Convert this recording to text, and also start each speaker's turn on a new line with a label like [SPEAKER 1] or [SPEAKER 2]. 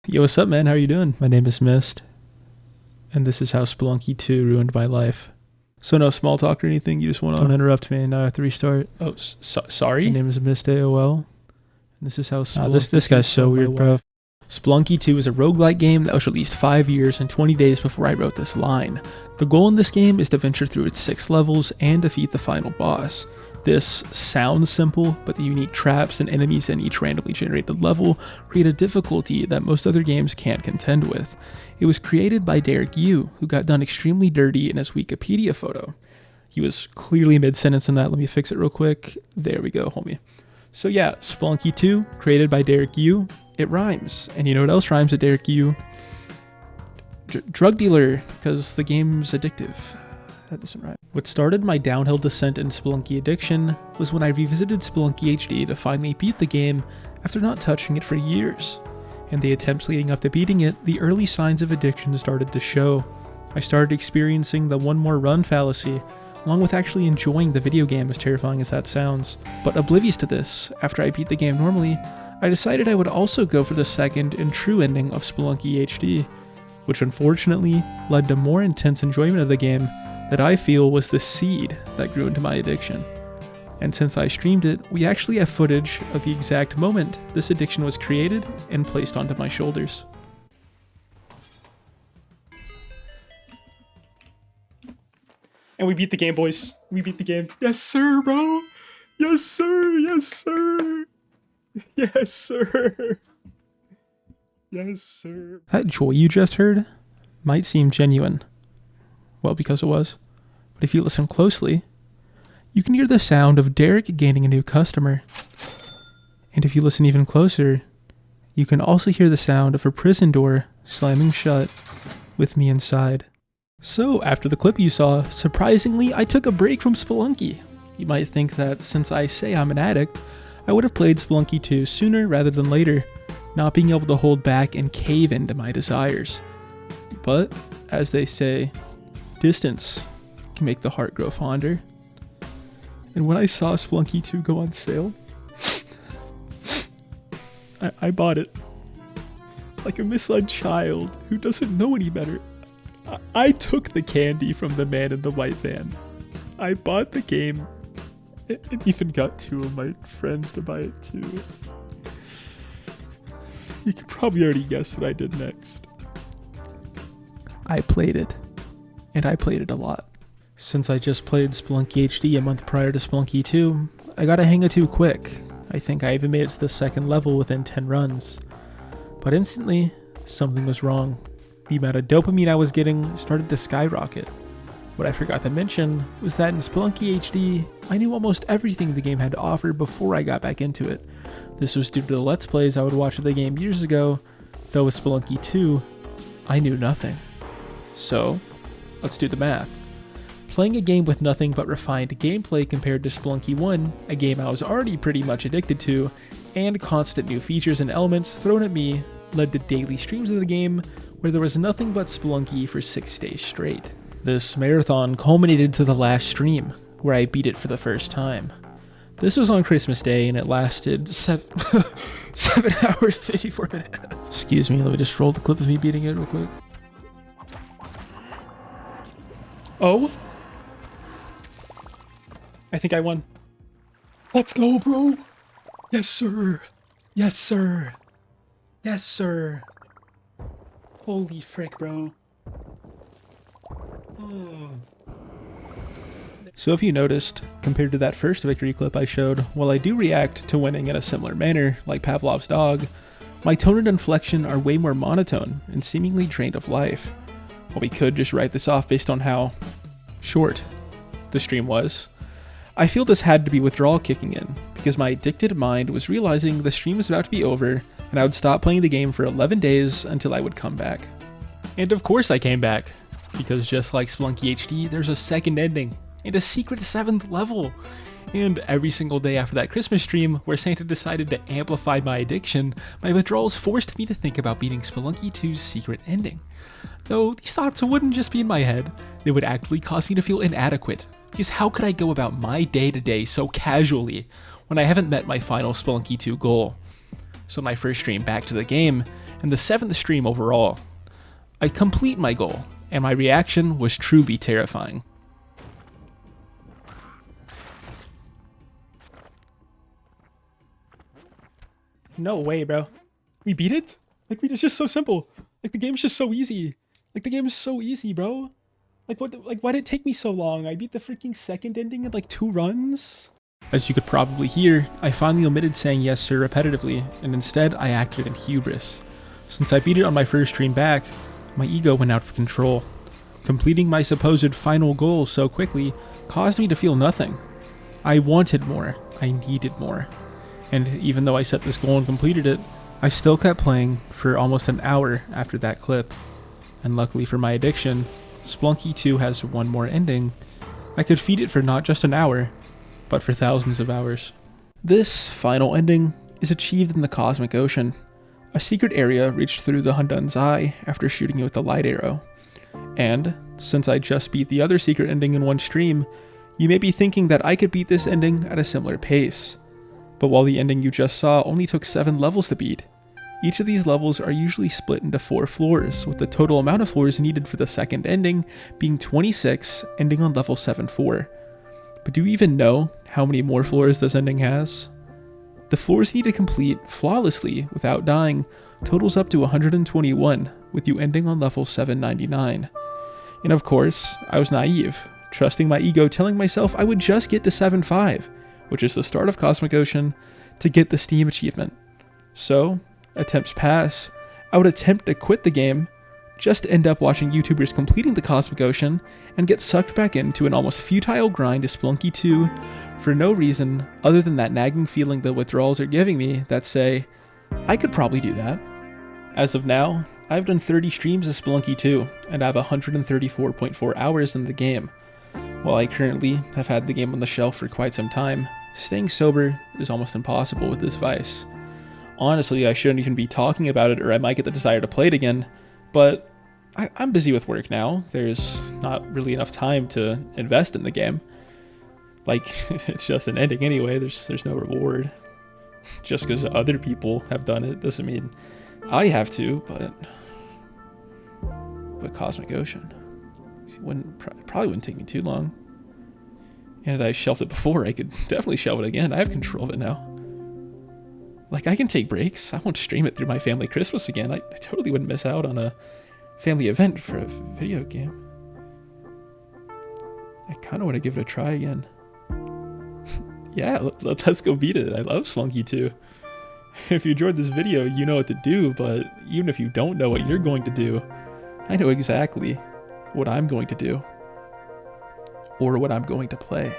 [SPEAKER 1] Yo, what's up, man? How are you doing? My name is Mist, and this is how Spelunky 2 ruined my life. So no small talk or anything? You just want to... Don't interrupt me, now I have to restart. Oh, sorry? My name is Mist AOL, and this is how Spelunky... this guy's so weird, bro. Spelunky 2 is a roguelike game that was released 5 years and 20 days before I wrote this line. The goal in this game is to venture through its 6 levels and defeat the final boss. This sounds simple, but the unique traps and enemies in each randomly generated level create a difficulty that most other games can't contend with. It was created by Derek Yu, who got done extremely dirty in his Wikipedia photo. He was clearly mid-sentence in that. Let me fix it real quick. There we go, homie. So yeah, Spelunky 2, created by Derek Yu. It rhymes. And you know what else rhymes with Derek Yu? Drug dealer, because the game's addictive. That doesn't rhyme. What started my downhill descent in Spelunky addiction was when I revisited Spelunky HD to finally beat the game after not touching it for years. In the attempts leading up to beating it, the early signs of addiction started to show. I started experiencing the one more run fallacy, along with actually enjoying the video game, as terrifying as that sounds. But oblivious to this, after I beat the game normally, I decided I would also go for the second and true ending of Spelunky HD, which unfortunately led to more intense enjoyment of the game that I feel was the seed that grew into my addiction. And since I streamed it, we actually have footage of the exact moment this addiction was created and placed onto my shoulders.
[SPEAKER 2] And we beat the game, boys. We beat the game. Yes, sir, bro. Yes, sir. Yes, sir. Yes, sir. Yes, sir.
[SPEAKER 1] That joy you just heard might seem genuine. Well, because it was. But if you listen closely, you can hear the sound of Derek gaining a new customer. And if you listen even closer, you can also hear the sound of a prison door slamming shut with me inside. So, after the clip you saw, surprisingly, I took a break from Spelunky. You might think that since I say I'm an addict, I would have played Spelunky 2 sooner rather than later, not being able to hold back and cave into my desires. But, as they say, distance can make the heart grow fonder. And when I saw Spelunky 2 go on sale, I bought it. Like a misled child who doesn't know any better. I took the candy from the man in the white van. I bought the game and even got 2 of my friends to buy it too. You can probably already guess what I did next. I played it. And I played it a lot. Since I just played Spelunky HD a month prior to Spelunky 2, I got a hang of 2 quick. I think I even made it to the second level within 10 runs. But instantly, something was wrong. The amount of dopamine I was getting started to skyrocket. What I forgot to mention was that in Spelunky HD, I knew almost everything the game had to offer before I got back into it. This was due to the Let's Plays I would watch of the game years ago, though with Spelunky 2, I knew nothing. So, let's do the math. Playing a game with nothing but refined gameplay compared to Spelunky 1, a game I was already pretty much addicted to, and constant new features and elements thrown at me, led to daily streams of the game where there was nothing but Spelunky for 6 days straight. This marathon culminated to the last stream, where I beat it for the first time. This was on Christmas Day and it lasted 7 hours 54 minutes. Excuse me, let me just roll the clip of me beating it real quick.
[SPEAKER 2] Oh. I think I won. Let's go, bro. Yes, sir. Yes, sir. Yes, sir. Holy frick, bro.
[SPEAKER 1] So if you noticed, compared to that first victory clip I showed, while I do react to winning in a similar manner, like Pavlov's dog, my tone and inflection are way more monotone and seemingly drained of life. Well, we could just write this off based on how short the stream was. I feel this had to be withdrawal kicking in, because my addicted mind was realizing the stream was about to be over, and I would stop playing the game for 11 days until I would come back. And of course I came back, because just like Spelunky HD, there's a second ending, and a secret 7th level. And every single day after that Christmas stream, where Santa decided to amplify my addiction, my withdrawals forced me to think about beating Spelunky 2's secret ending. Though these thoughts wouldn't just be in my head, they would actually cause me to feel inadequate, because how could I go about my day-to-day so casually when I haven't met my final Spelunky 2 goal? So my first stream back to the game, and the 7th stream overall. I complete my goal, and my reaction was truly terrifying.
[SPEAKER 2] No way, bro. We beat it? Like, it's just so simple. Like, the game's just so easy. Like, the game's so easy, bro. Like, why did it take me so long? I beat the freaking second ending in like 2 runs?
[SPEAKER 1] As you could probably hear, I finally omitted saying yes sir repetitively, and instead I acted in hubris. Since I beat it on my first stream back, my ego went out of control. Completing my supposed final goal so quickly caused me to feel nothing. I wanted more, I needed more. And even though I set this goal and completed it, I still kept playing for almost an hour after that clip. And luckily for my addiction, Spelunky 2 has one more ending. I could feed it for not just an hour, but for thousands of hours. This final ending is achieved in the Cosmic Ocean. A secret area reached through the Hundun's eye after shooting it with a light arrow. And, since I just beat the other secret ending in one stream, you may be thinking that I could beat this ending at a similar pace. But while the ending you just saw only took 7 levels to beat, each of these levels are usually split into 4 floors, with the total amount of floors needed for the second ending being 26, ending on level 7-4. But do you even know how many more floors this ending has? The floors need to complete flawlessly without dying totals up to 121, with you ending on level 799. And of course, I was naive, trusting my ego telling myself I would just get to 7.5, which is the start of Cosmic Ocean, to get the Steam achievement. So, attempts pass, I would attempt to quit the game, just end up watching YouTubers completing the Cosmic Ocean, and get sucked back into an almost futile grind to Spelunky 2 for no reason other than that nagging feeling the withdrawals are giving me that say, I could probably do that. As of now, I've done 30 streams of Spelunky 2, and I have 134.4 hours in the game. While I currently have had the game on the shelf for quite some time, staying sober is almost impossible with this vice. Honestly, I shouldn't even be talking about it or I might get the desire to play it again, but I'm busy with work now. There's not really enough time to invest in the game. Like, it's just an ending anyway, there's no reward. Just because other people have done it doesn't mean I have to, but Cosmic Ocean. Probably wouldn't take me too long. And I shelved it before, I could definitely shelve it again. I have control of it now. Like, I can take breaks. I won't stream it through my family Christmas again. I totally wouldn't miss out on a family event for a video game. I kind of want to give it a try again. Yeah, let's go beat it. I love Spelunky 2. If you enjoyed this video, you know what to do, but even if you don't know what you're going to do, I know exactly what I'm going to do. Or what I'm going to play.